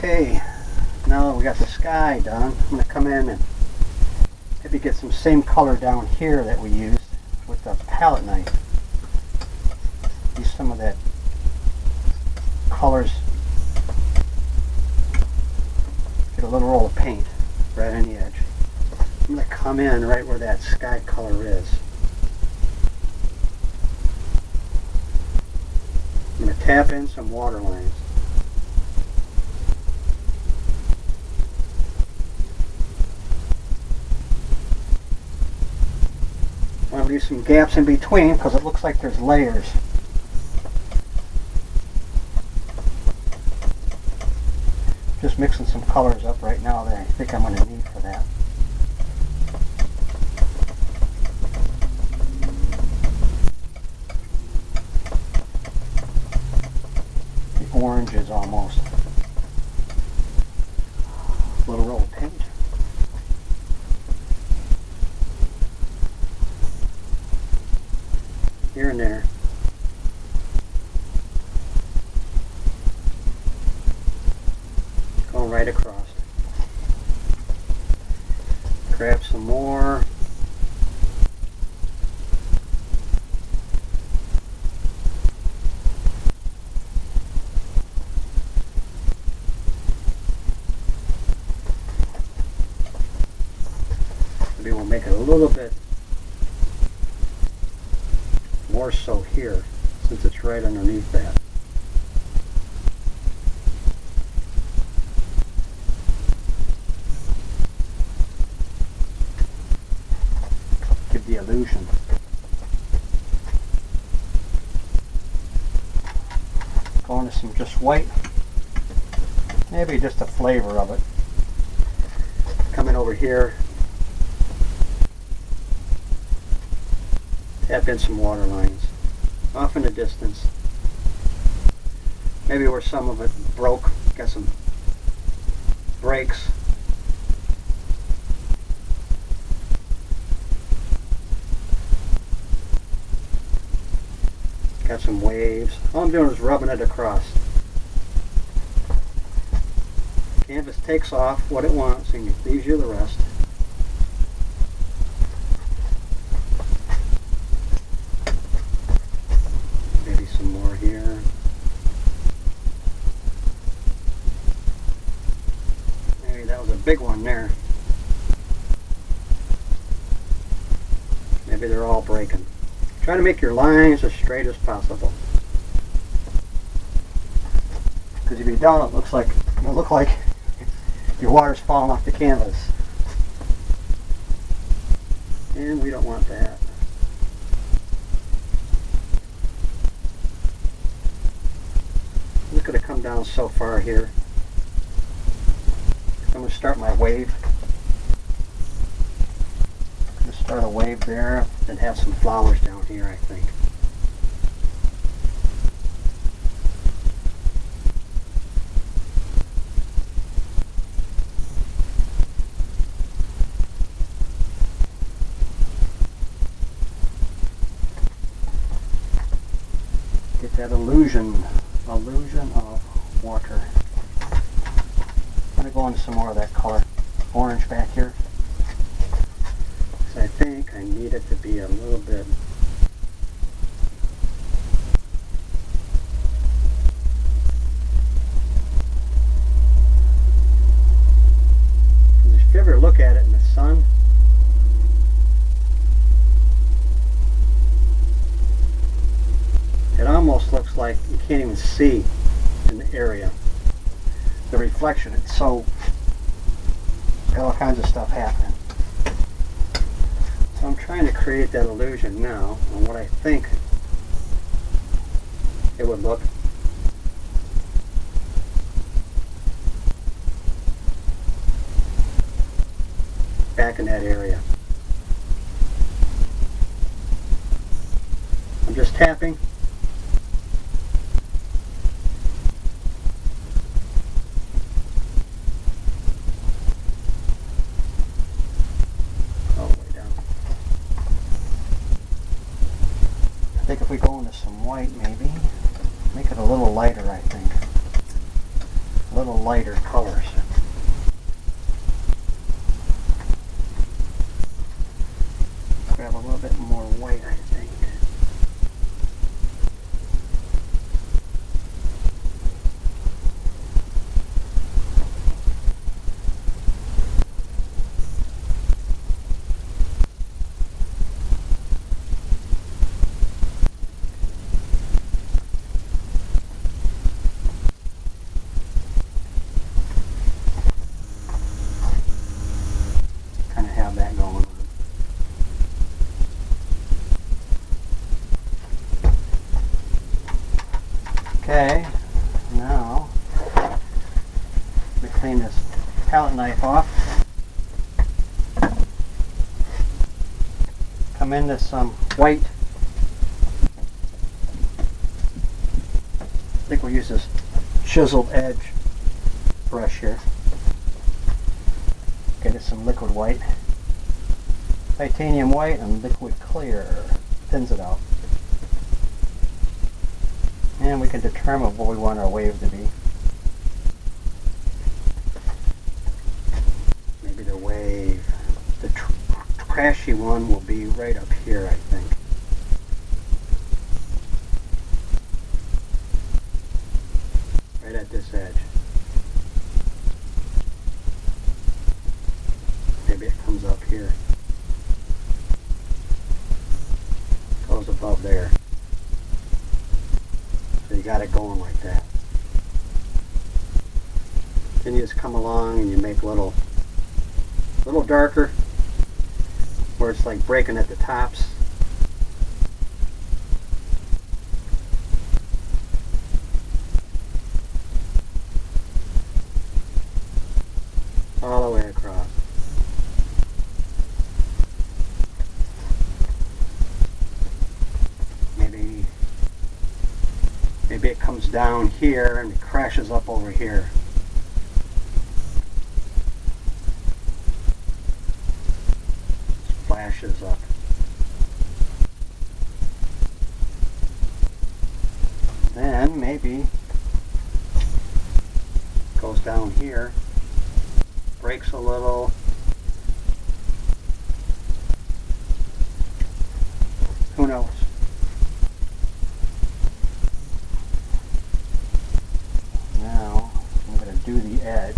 Okay, now that we got the sky done, I'm going to come in and maybe get some same color down here that we used with the palette knife. Use some of that colors. Get a little roll of paint right on the edge. I'm going to come in right where that sky color is. I'm going to tap in some water lines. I want to leave some gaps in between because it looks like there's layers. Just mixing some colors up right now that I think I'm going to need for that. The oranges almost. A little roll of paint. Here and there. Going right across. Grab some more. Maybe we'll make it a little bit more so here, since it's right underneath that. Give the illusion. Go into some just white, maybe just a flavor of it. Coming over here, tap in some water lines, off in the distance. Maybe where some of it broke, got some breaks. Got some waves. All I'm doing is rubbing it across. Canvas takes off what it wants and leaves you the rest. Here. Maybe that was a big one there. Maybe they're all breaking. Try to make your lines as straight as possible. Because if you don't, it'll look like your water's falling off the canvas. And we don't want that. Look at it come down so far here. I'm going to start my wave. I'm going to start a wave there and have some flowers down here, I think. Get that illusion of water. I'm going to go into some more of that color orange back here. So I think I need it to be a little bit if you ever look at it in the sun, it almost looks like you can't even see in the area. The reflection, it's so, got all kinds of stuff happening. So I'm trying to create that illusion now on what I think it would look. Back in that area. I'm just tapping. I think if we go into some white, maybe make it a little lighter, I think. a little lighter colors. Grab a little bit more white, I think. Kind of have that going on. Okay, now let me clean this palette knife off. Come into some white. I think we'll use this chiseled edge brush here. Get it some liquid white. Titanium white and liquid clear. Thins it out. And we can determine what we want our wave to be. Maybe the wave, the crashy one will be right up here, I think. Right at this edge. Maybe it comes up here. Goes above there. So you got it going like that. Then you just come along and you make a little darker, where it's like breaking at the tops. All the way across. Maybe it comes down here and it crashes up over here. Splashes up. Then maybe goes down here, breaks a little. Who knows? Now I'm going to do the edge.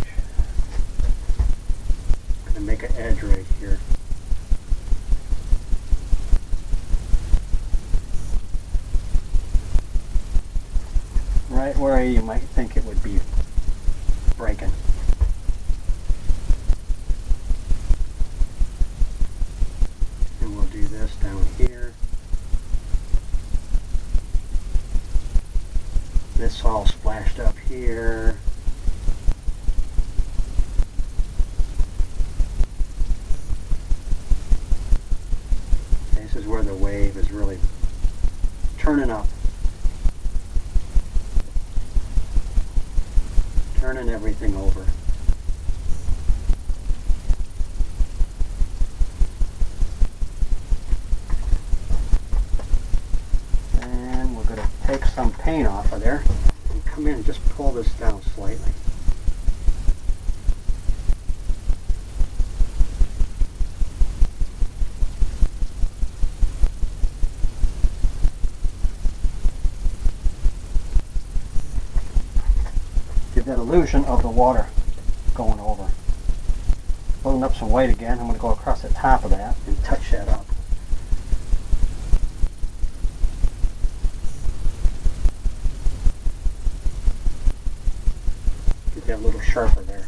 I'm going to make an edge right here. Right where you might think it would be breaking. And we'll do this down here. This all splashed up here. This is where the wave is really turning up. Turning everything over. And we're going to take some paint off of there and come in and just pull this down slightly. Give that illusion of the water going over. Loading up some white again. I'm going to go across the top of that and touch that up. Get that a little sharper there.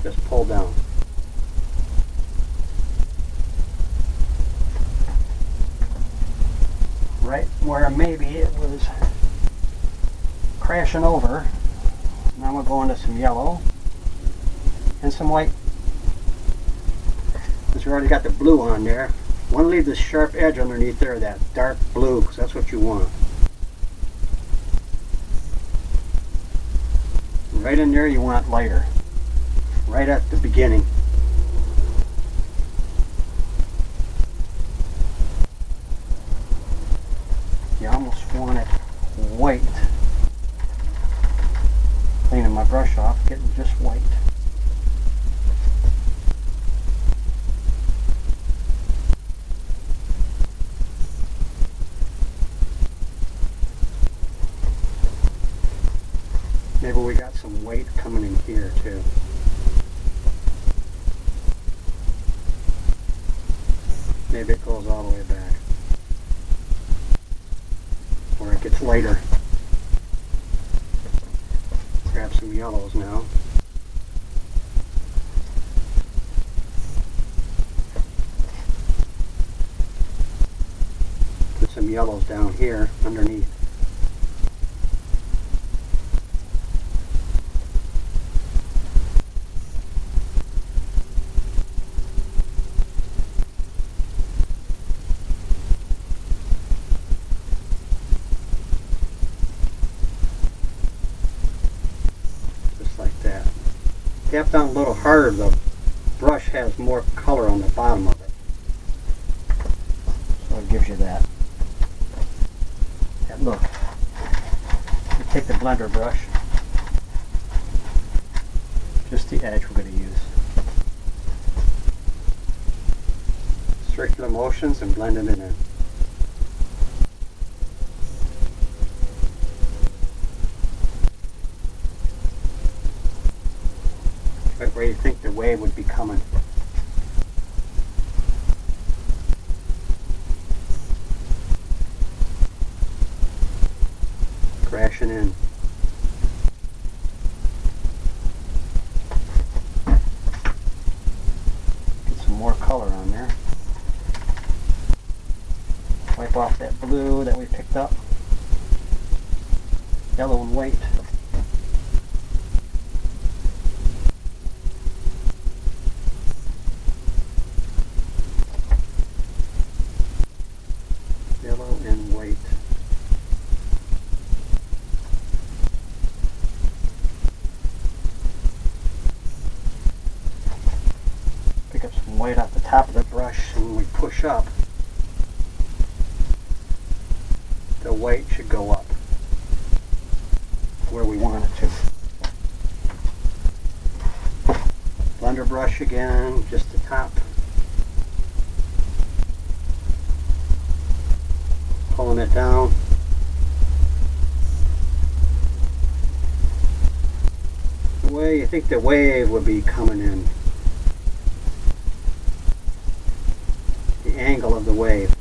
Just pull down. Right where maybe it was crashing over. Now we'll go into some yellow and some white. Since we already got the blue on there, I want to leave this sharp edge underneath there, that dark blue, because that's what you want. Right in there you want lighter. Right at the beginning. white. Cleaning my brush off, getting just white. Maybe we got some weight coming in here too. Maybe it goes all the way back. Or it gets lighter. Grab some yellows now. Put some yellows down here underneath. Tap down a little harder, the brush has more color on the bottom of it. So it gives you that look. You take the blender brush, just the edge we're going to use. Circular motions and blend them in. Right where you think the wave would be coming. Crashing in. Get some more color on there. Wipe off that blue that we picked up. Yellow and white. Yellow and white. Pick up some white off the top of the brush, and when we push up, the white should go up where we want it to. Blender brush again, just the top. Pulling it down. The way you think the wave would be coming in. The angle of the wave.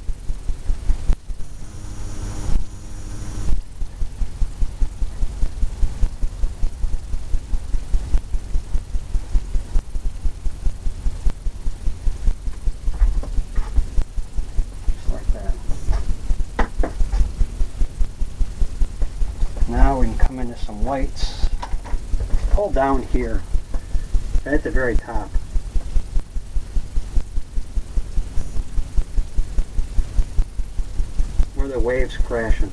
Now we can come into some whites. Pull down here at the very top. Where the wave's crashing.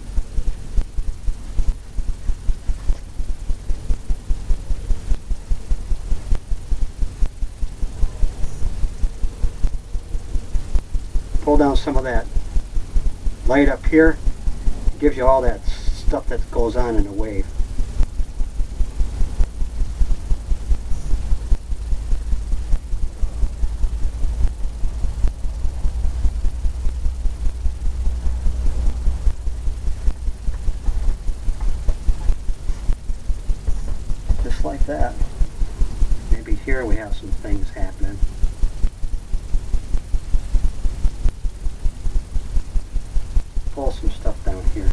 Pull down some of that light up here. It gives you all that stuff that goes on in a wave. Just like that. Maybe here we have some things happening. Pull some stuff down here.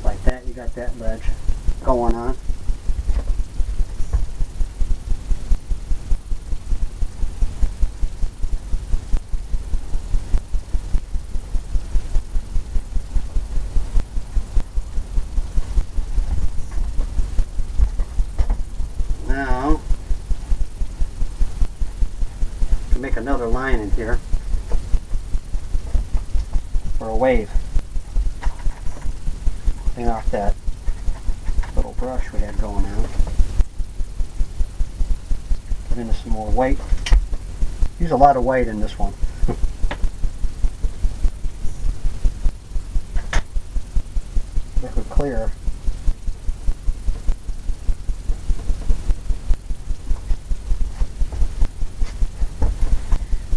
Like that, you got that ledge going on. Now, to make another line in here for a wave. Clean off that little brush we had going on. Put in some more white. Use a lot of white in this one. Liquid clear.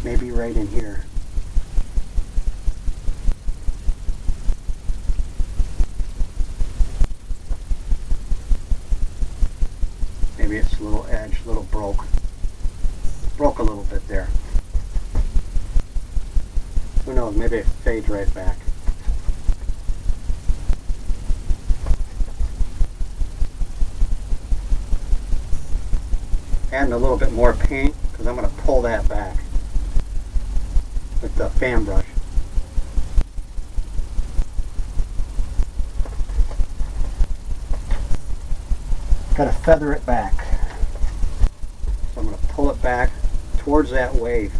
Maybe right in here. Maybe it's a little edge, a little broke a little bit there. Who knows, maybe it fades right back. Adding a little bit more paint because I'm going to pull that back with the fan brush. Got to feather it back. So I'm going to pull it back towards that wave.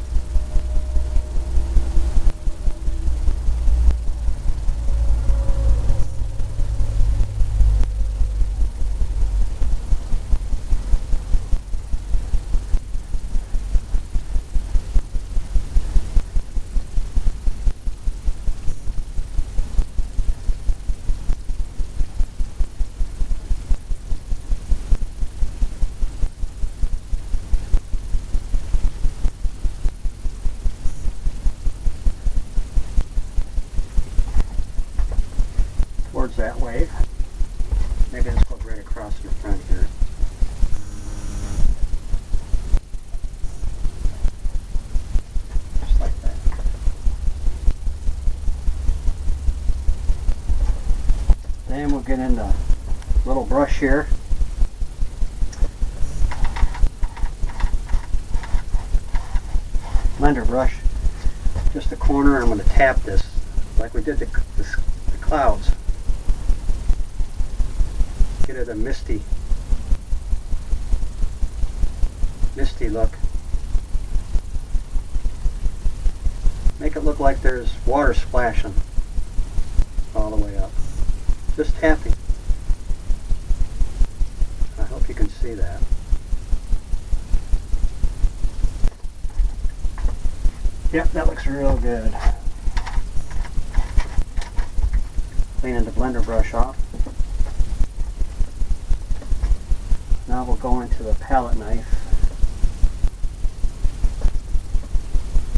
Towards that wave. Maybe this goes right across the front here. Just like that. Then we'll get into a little brush here. Blender brush. Just the corner, and I'm going to tap this like we did the clouds. Get it a misty look. Make it look like there's water splashing all the way up. Just tapping. I hope you can see that. Yep, that looks real good. Cleaning the blender brush off. Now we'll go into the palette knife.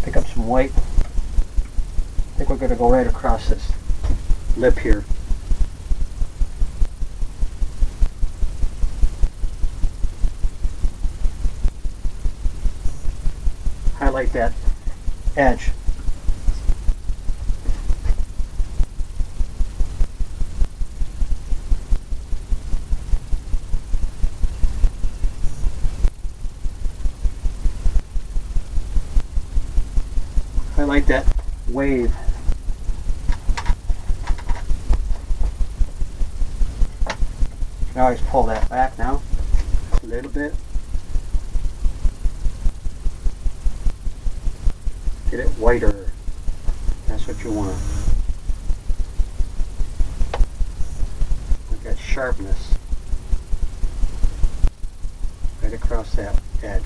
Pick up some white. I think we're going to go right across this lip here. Highlight that edge. Highlight that wave. You can always pull that back now a little bit. Get it whiter. That's what you want. Look at sharpness right across that edge.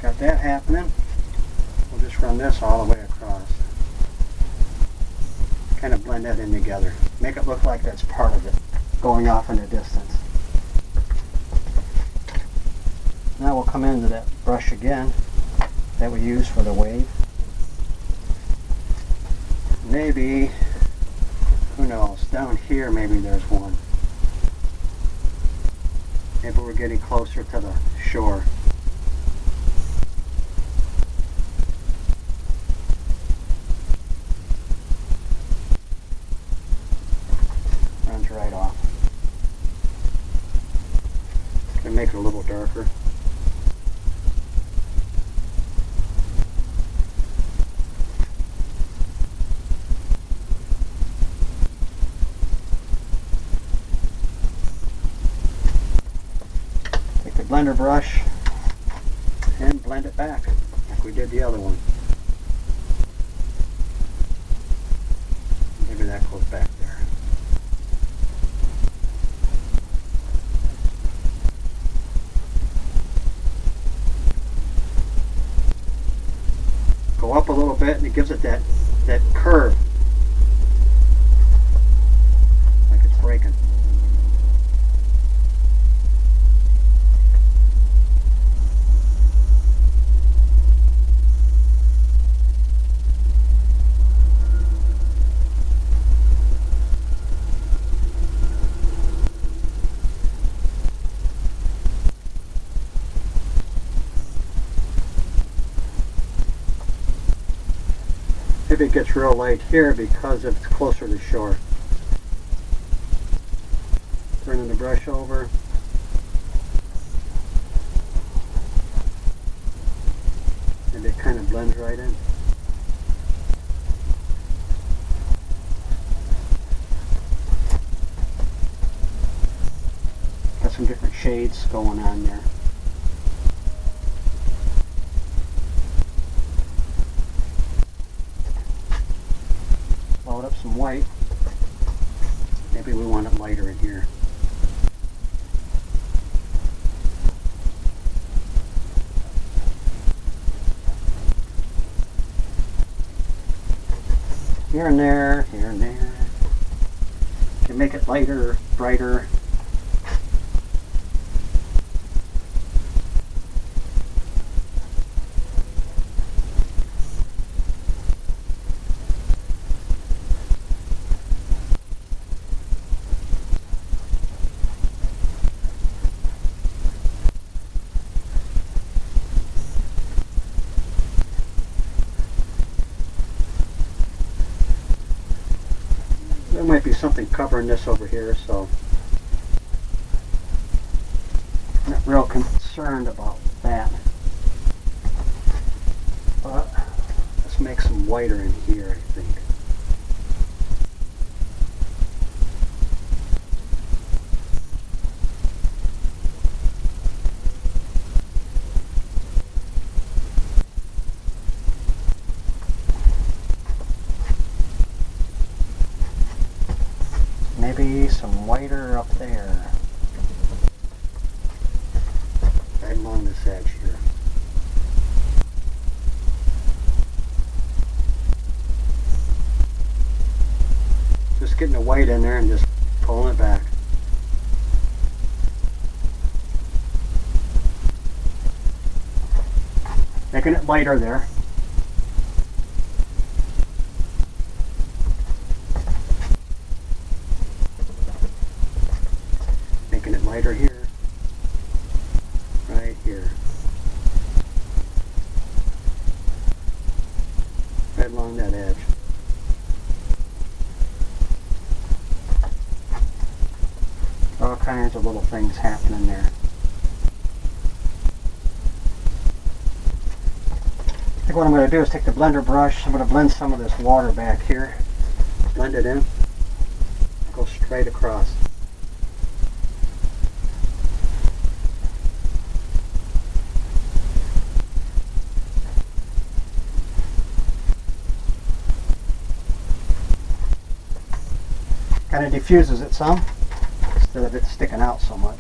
Got that happening. We'll just run this all the way across. Kind of blend that in together. Make it look like that's part of it, going off in the distance. Now we'll come into that brush again that we used for the wave. Maybe, who knows, down here maybe there's one. Maybe we're getting closer to the shore. Runs right off. Can make it a little darker. Take the blender brush and blend it back like we did the other one. go up a little bit, and it gives it that curve, like it's breaking. Maybe it gets real light here because it's closer to shore. Turning the brush over. And it kind of blends right in. Got some different shades going on there. Load up some white. Maybe we want it lighter in here. Here and there, here and there. Can make it lighter, brighter. There might be something covering this over here, so I'm not real concerned about that. But let's make some whiter in here, I think. Maybe some whiter up there. Right along this edge here. Just getting the white in there and just pulling it back. Making it lighter there. Making it lighter here, right here, right along that edge. All kinds of little things happening there. I think what I'm going to do is take the blender brush. I'm going to blend some of this water back here, blend it in, go straight across. Kind of diffuses it some instead of it sticking out so much.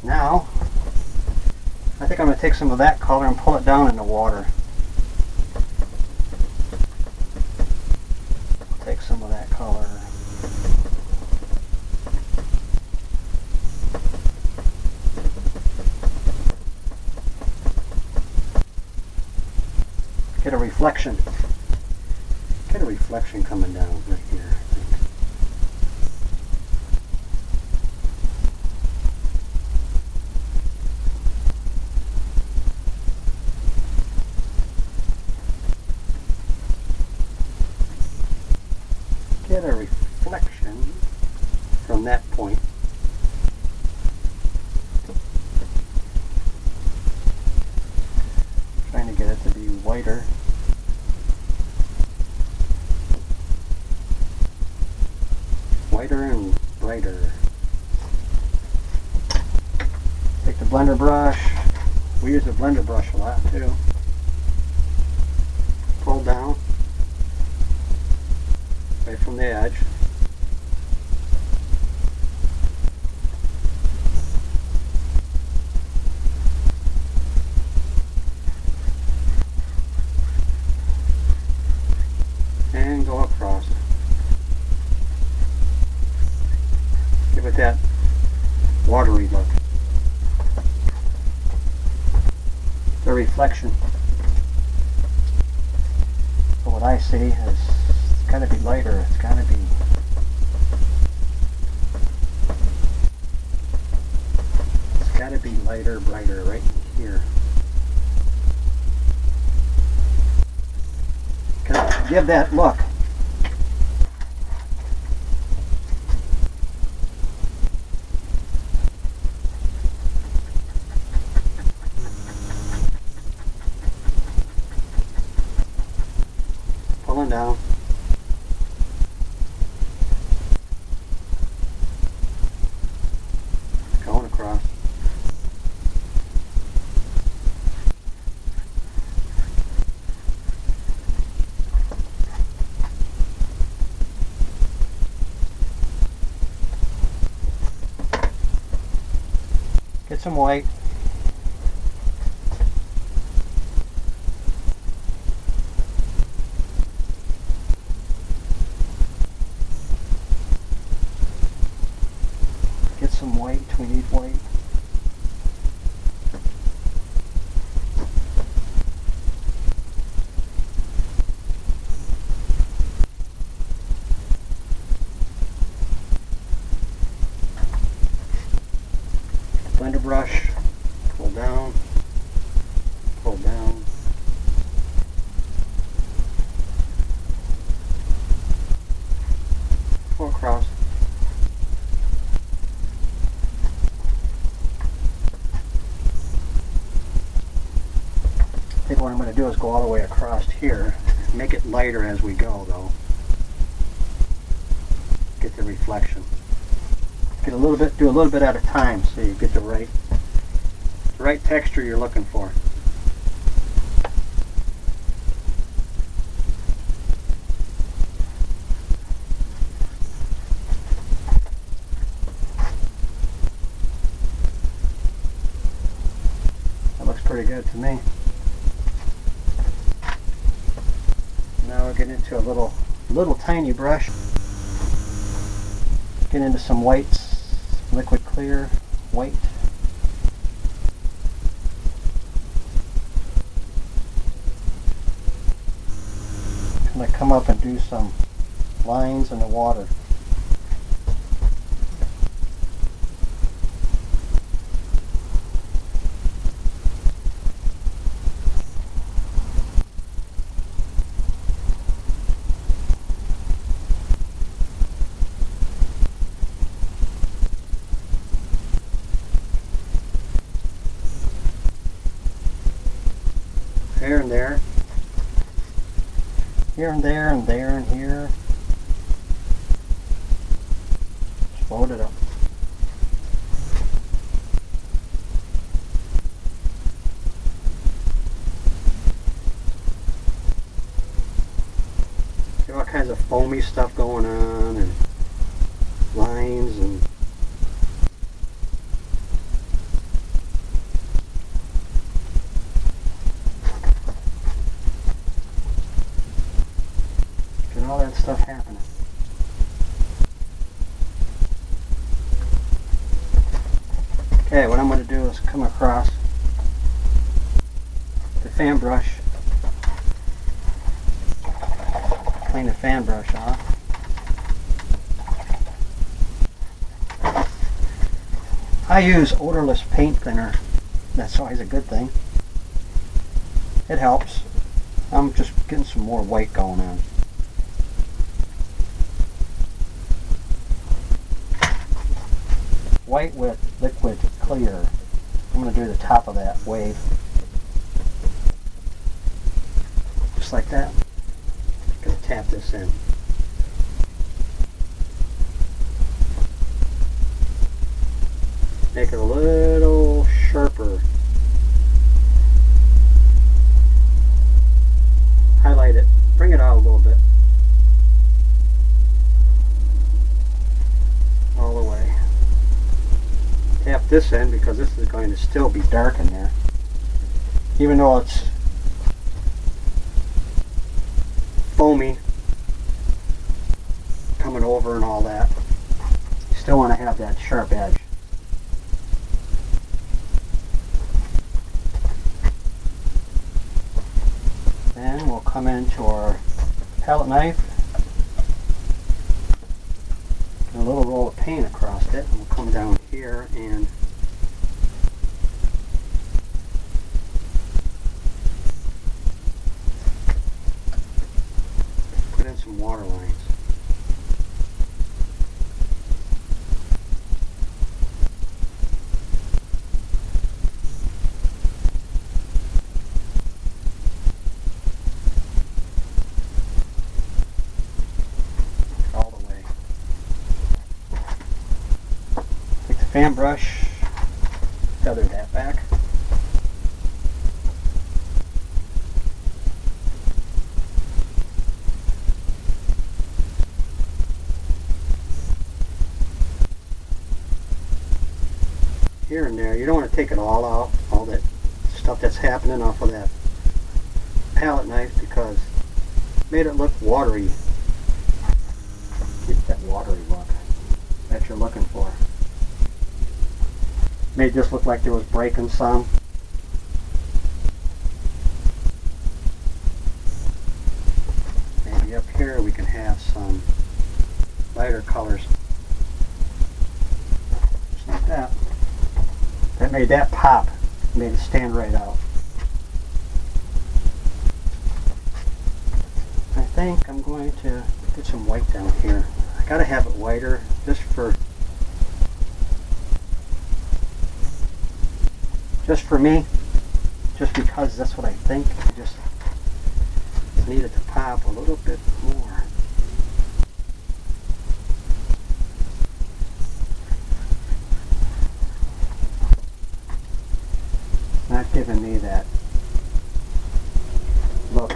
Now, I think I'm going to take some of that color and pull it down in the water. Take some of that color. Get a reflection. Get a reflection coming down right here, I think. Get a reflection from that point. Trying to get it to be whiter. Whiter and brighter. Take the blender brush. We use the blender brush a lot too. Pull down right from the edge. and go across. Give it that watery look. The reflection. So what I see is it's got to be lighter. It's got to be. It's got to be lighter, brighter, right here. Give that look. Pulling down. Going across. Get some white. Get some white. We need white. Blender brush, pull down, pull down. Pull across. I think what I'm going to do is go all the way across here. Make it lighter as we go though. Get the reflection. Get a little bit, do a little bit at a time so you get the right texture you're looking for. That looks pretty good to me. Now we're getting into a little tiny brush. Get into some whites. Liquid clear, white. I'm going to come up and do some lines in the water. Here and there. Here and there and there and here. Just load it up. See all kinds of foamy stuff going on and lines and all that stuff happening. Okay, what I'm going to do is come across the fan brush, clean the fan brush off. I use odorless paint thinner. That's always a good thing. It helps. I'm just getting some more white going on. White with liquid clear. I'm going to do the top of that wave. Just like that. I'm going to tap this in. Make it a little sharper. Highlight it. Bring it out a little bit. All the way. Tap this in because this is going to still be dark in there. Even though it's foamy, coming over and all that. You still want to have that sharp edge. Then we'll come into our palette knife, and a little roll of paint across it, and we'll come down here and put in some water lines. Fan brush, feather that back. Here and there, you don't want to take it all out, all that stuff that's happening off of that palette knife, because it made it look watery. Get that watery look that you're looking for. Made this look like there was breaking some. Maybe up here we can have some lighter colors. Just like that. That made that pop. Made it stand right out. I think I'm going to get some white down here. I gotta have it whiter just for me, just because that's what I think. I just need it to pop a little bit more. Not giving me that look.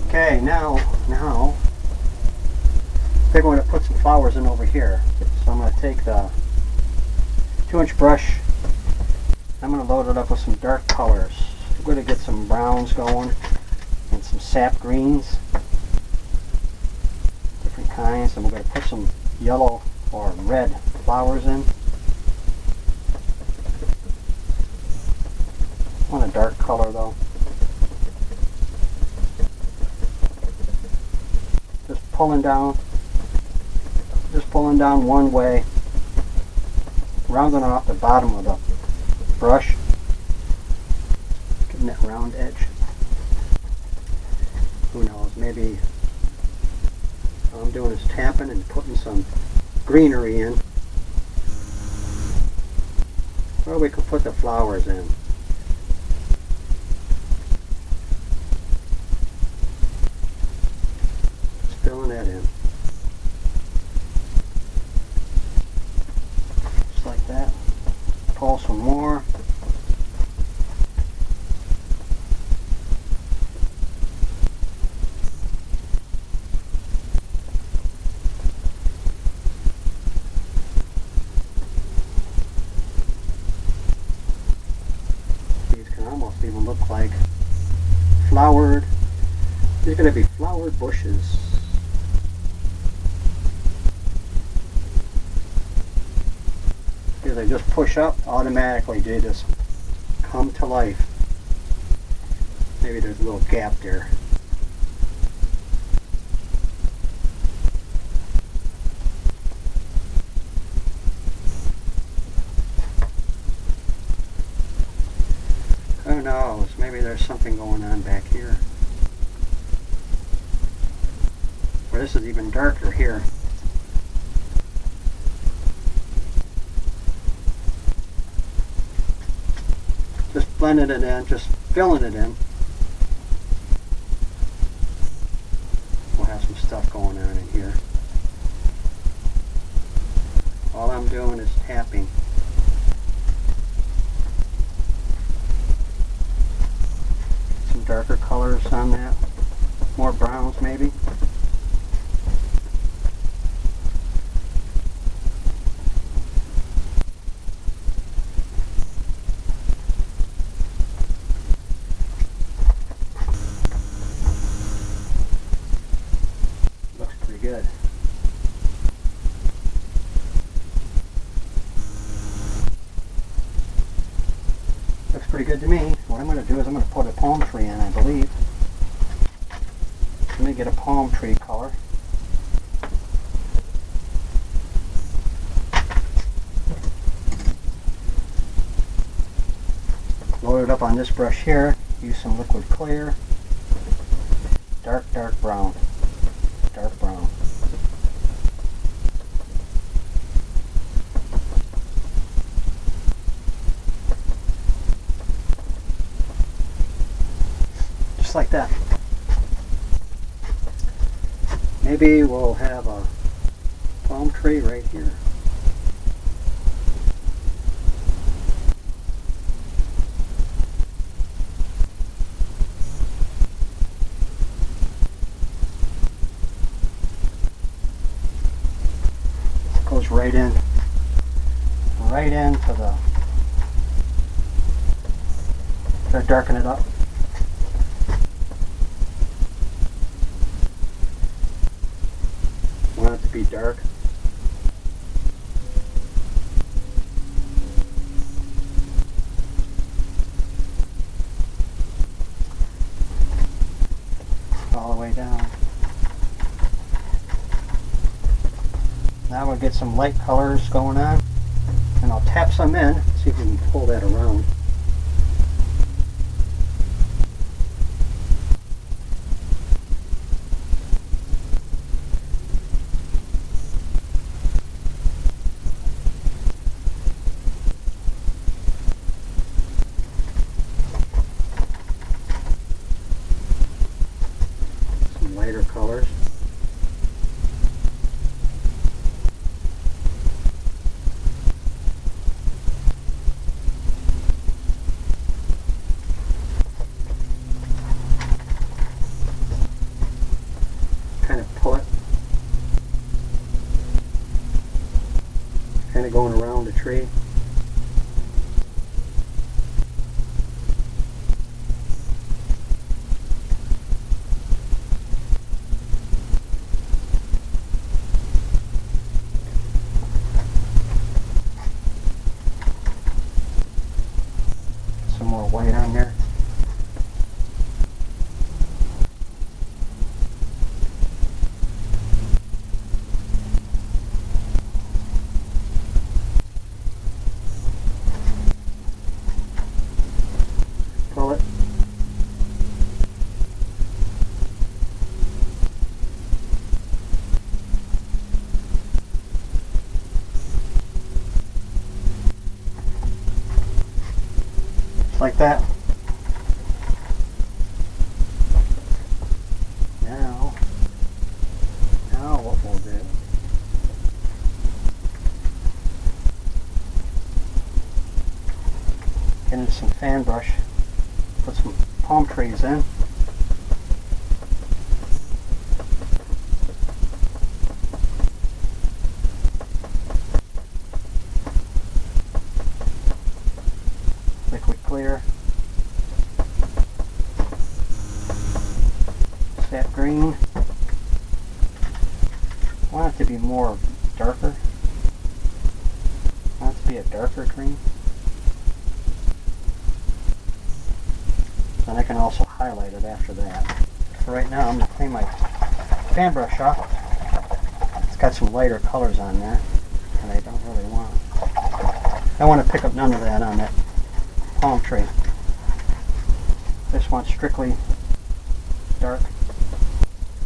Okay, now I think I'm going to put some flowers in over here. So I'm going to take the 2-inch brush. I'm going to load it up with some dark colors. I'm going to get some browns going and some sap greens, different kinds, and we're going to put some yellow or red flowers in. I want a dark color though. Just pulling down one way, rounding off the bottom of the brush, getting that round edge. Who knows, maybe all I'm doing is tapping and putting some greenery in. Or we could put the flowers in. Just filling that in. Like that. Pull some more. These can almost even look like flowered. These are going to be flowered bushes. They just push up automatically. They just come to life. Maybe there's a little gap there. Who knows? Maybe there's something going on back here. Or this is even darker here. Just blending it in, just filling it in. We'll have some stuff going on in here. All I'm doing is tapping. Some darker colors on that. More browns maybe. pretty good to me. What I'm going to do is I'm going to put a palm tree in, I believe. Let me get a palm tree color. Load it up on this brush here. Use some liquid clear. Dark brown. Dark brown. Just like that. Maybe we'll have a palm tree right here. Goes right into the, try to darken it up. Want it to be dark. All the way down. Now we'll get some light colors going on, and I'll tap some in, see if we can pull that around. Some lighter colors. Kind of going around the tree. Some more white on there. Pull it. Just like that. Now what we'll do, get into some fan brush, put some palm trees in. Liquid clear. Sap green. I want it to be more darker. I want it to be a darker green. Then I can also highlight it after that. For right now, I'm going to clean my fan brush off. It's got some lighter colors on there, and I don't really want. I want to pick up none of that on that palm tree. This one's strictly dark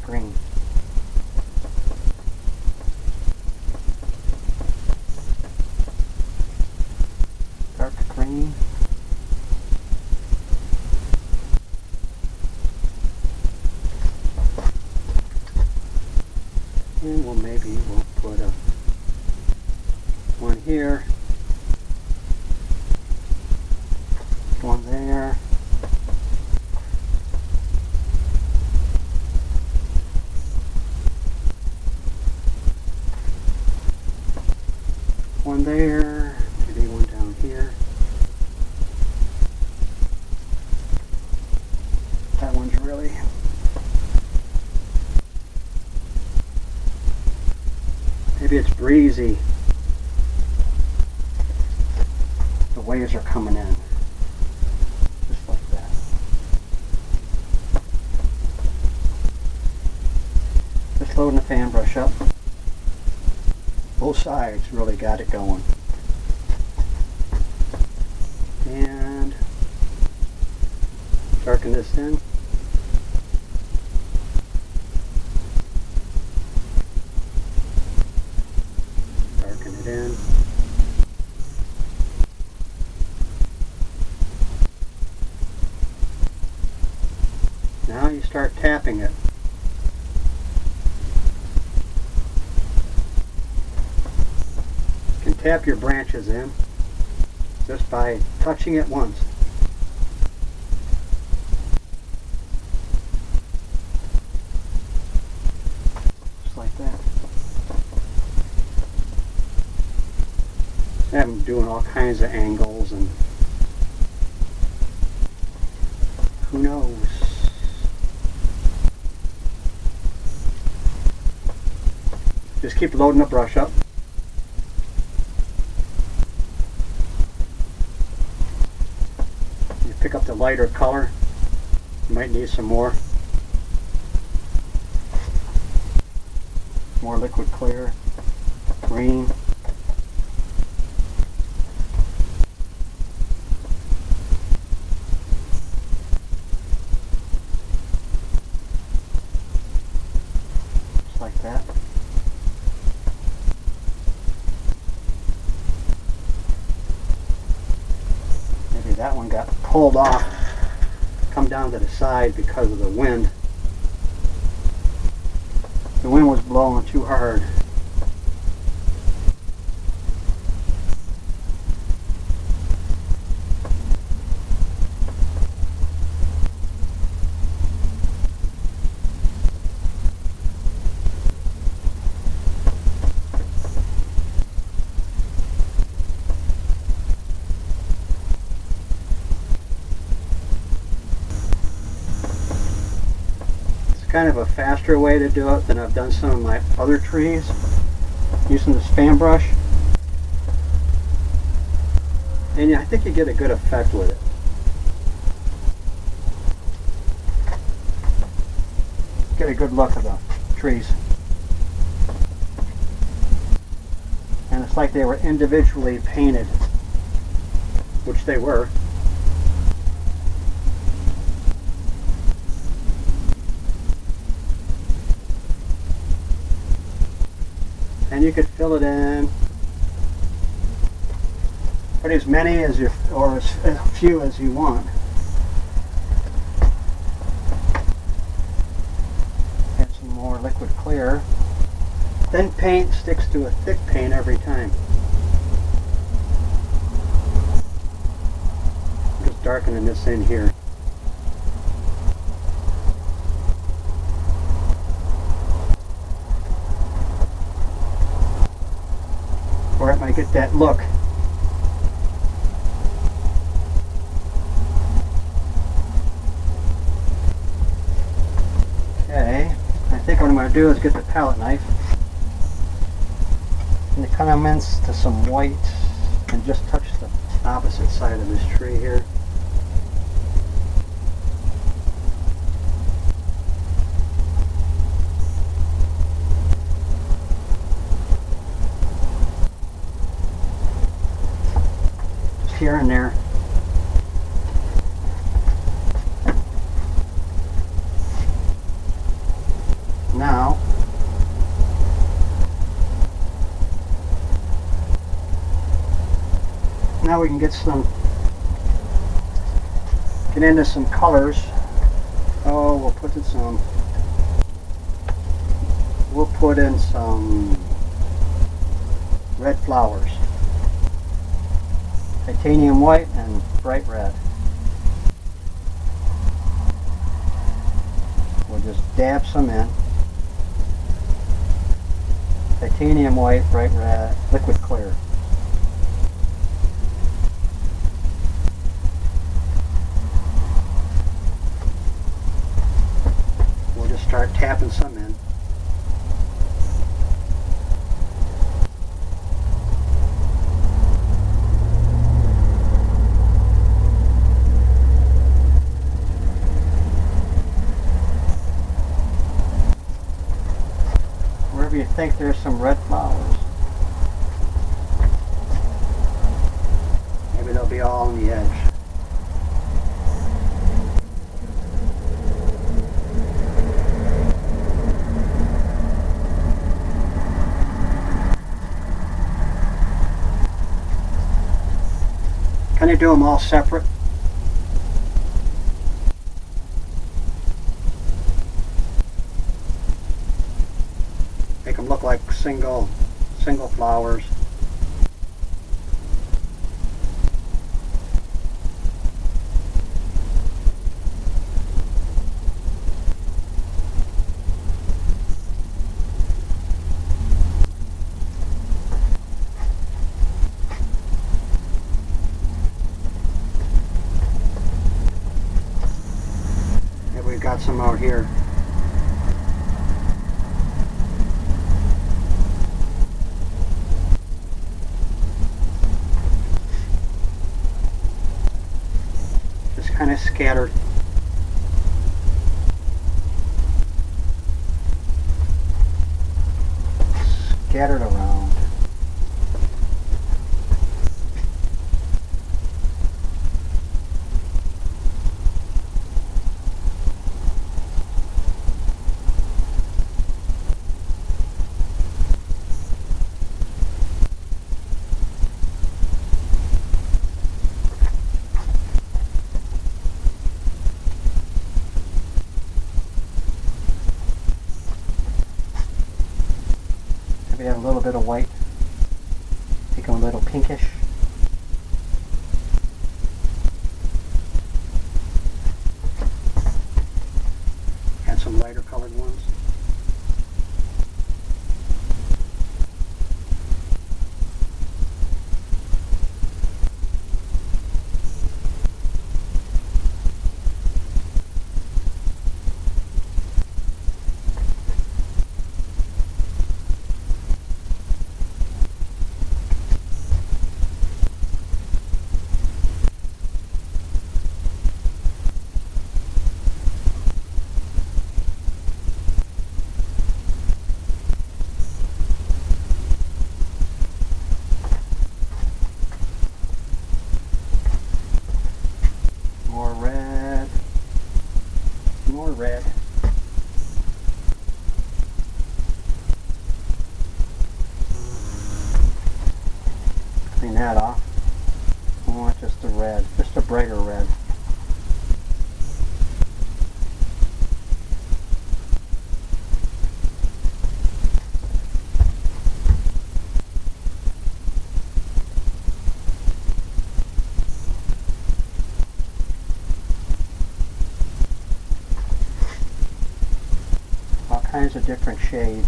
green. Dark green. And we'll put one here, one there, one there, maybe one down here. That one's really maybe it's breezy. The waves are coming in. loading the fan brush up. Both sides really got it going. And darken this in. Darken it in. Now you start tapping it. You can tap your branches in just by touching it once. Just like that. I'm doing all kinds of angles and who knows. Just keep loading the brush up. You pick up the lighter color. You might need some more. More liquid clear, green. Just like that. That one got pulled off, come down to the side because of the wind. The wind was blowing too hard. Kind of a faster way to do it than I've done some of my other trees using this fan brush, and I think you get a good effect with it. Get a good look of the trees, and it's like they were individually painted, which they were. And you could fill it in, put as many as you, or as few as you want. Add some more liquid clear. Thin paint sticks to a thick paint every time. I'm just darkening this in here. Or it might get that look. Okay, I think what I'm going to do is get the palette knife and commence to some white and just touch the opposite side of this tree here. Here and there. Now we can get into some colors. Oh, we'll put in some red flowers. Titanium white and bright red. We'll just dab some in. Titanium white, bright red, liquid clear. We'll just start tapping some in. think there's some red flowers. Maybe they'll be all on the edge. Can you do them all separate? Make them look like single flowers. Maybe we've got some out here. Kind of scattered. Scattered around. Maybe have a little bit of white, make them a little pinkish. And some lighter colored ones. More red. Clean that off. I want just a red, just a brighter red. Kinds of different shades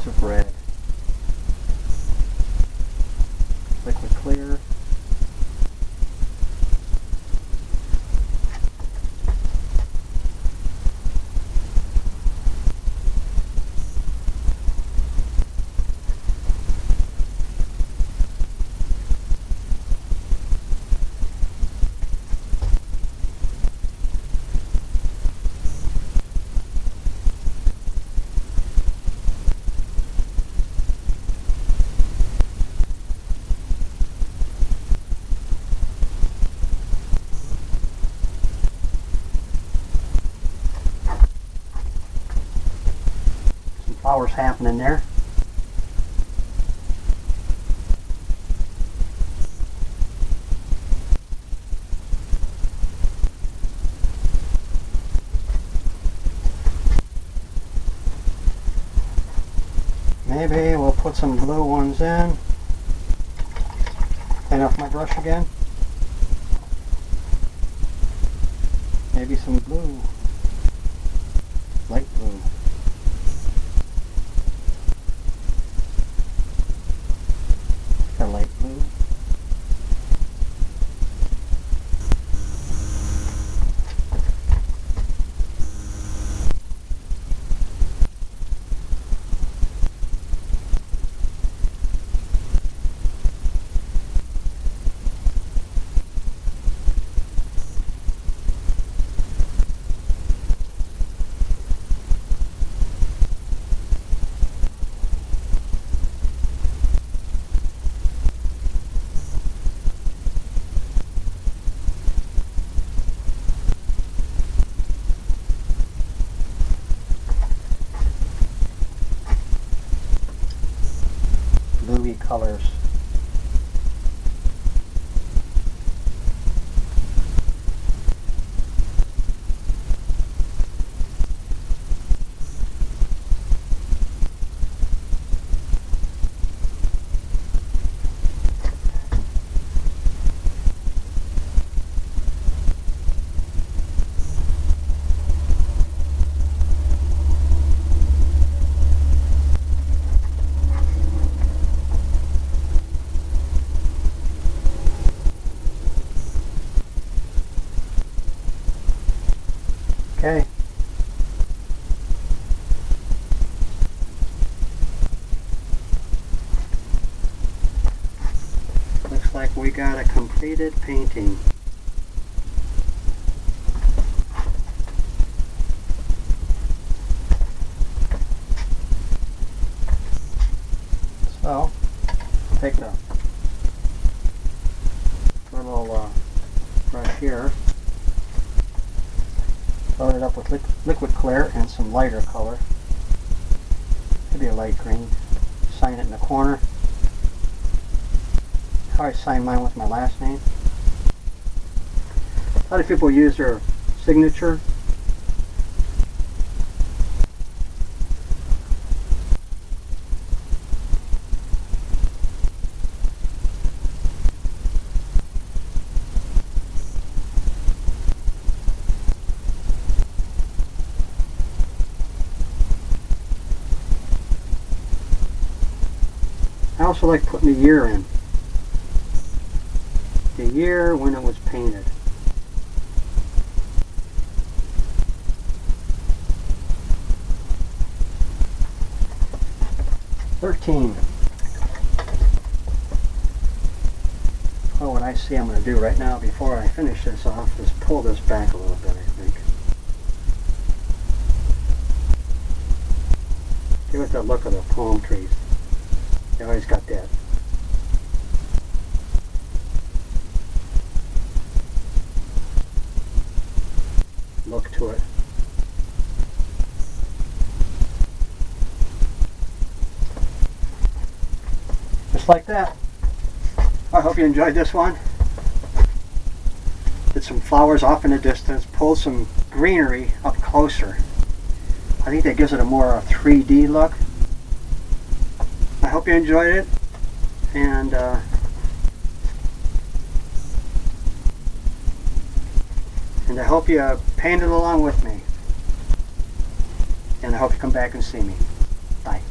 of red, liquid clear, flowers happening there. Maybe we'll put some blue ones in. Clean off my brush again. Maybe some blue. Light blue. A light blue. colors. Okay. Looks like we got a completed painting. So, take the little brush here, load it up with liquid clear and some lighter color, maybe a light green. Sign it in the corner. I always sign mine with my last name. A lot of people use their signature. I also like putting the year in. The year when it was painted. Oh, what I see I'm going to do right now before I finish this off is pull this back a little bit, I think. Give it the look of the palm trees. They always got that look to it. Just like that. I hope you enjoyed this one. Did some flowers off in the distance, pulled some greenery up closer. I think that gives it a more 3D look. I hope you enjoyed it, and I hope you painted along with me, and I hope you come back and see me. Bye.